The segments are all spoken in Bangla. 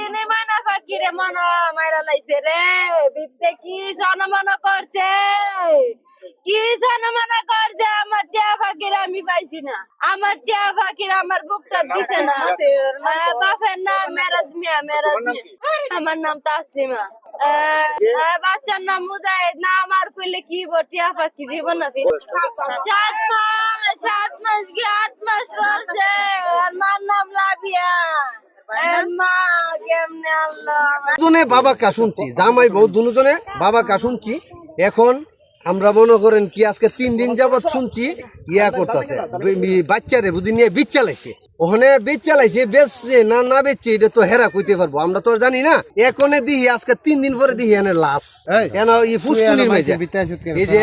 দিনে মানা ফাকিরে মনা মাইরা লাইছে রে বিদ্যে কি সনমনা করছে কি সনমনা করছে আমার টিয়া ফাকির আমি পাইছি না আমার টিয়া ফাকির আমার বুকটা দিছে না বাপের নাম মেরাজ মিয়া আমার নাম তাসলিমা বাচ্চার নাম মুজাহিদ না আমার কইলে কি টিয়া ফাকি দিব না 7 মাস কি 8 মাস করছে আর মার নাম লাভিয়া দুজনে বাবা কা শুনছি জামাই বউ দুজনে বাবা কা শুনছি এখন আমরা মনে করেন কি আজকে 3 দিন যাবত শুনছি ইয়া করতেছে বাচ্চারে বুঝি নিয়ে বীজ চালাইছে ওখানে বীজ চালাইছে বেচছে না বেচছে এটা তো হেরা কইতে পারবো আমরা তো জানি না এখনে দিহি আজকে 3 দিন পরে দিহি এনে লাশ কেন এই ফুসকুনির মেজে এই যে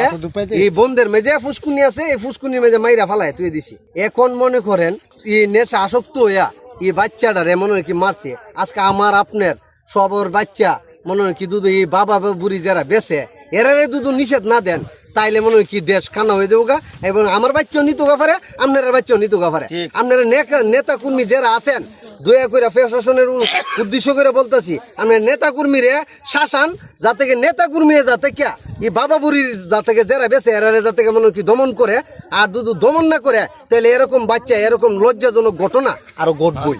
এই বন্ধের মেজে ফুসকুনি আছে এই ফুসকুনির মেজে মাইরা ফালায় তুই দিছি এখন মনে করেন এই নেশা আসক্ত হইয়া এই বাচ্চাটারে মনে হয় কি মারছে আজকে আমার আপনার সবর বাচ্চা মনে হয় কি দুধ এই বাবা বুড়ি যারা বেছে এরারে দুধ নিষেধ না দেন তাইলে মনে হয় কি দেশ খানা হয়ে যাবো এবং আমার বাচ্চাও নিতে পারে আপনার বাচ্চাও নিতে পারে আপনারা নেতা কর্মী যারা আছেন দয়া করে প্রশাসনের উদ্দেশ্য করে বলতেছি আপনার নেতা কর্মীরে শাসান যাতে নেতা কর্মী যাতে কে এই বাবা বুড়ির যাতে যারা বেছে এরারে যাতে মনে কি দমন করে আর দুধ দমন না করে তাহলে এরকম বাচ্চা এরকম লজ্জাজনক ঘটনা আরো ঘটবই।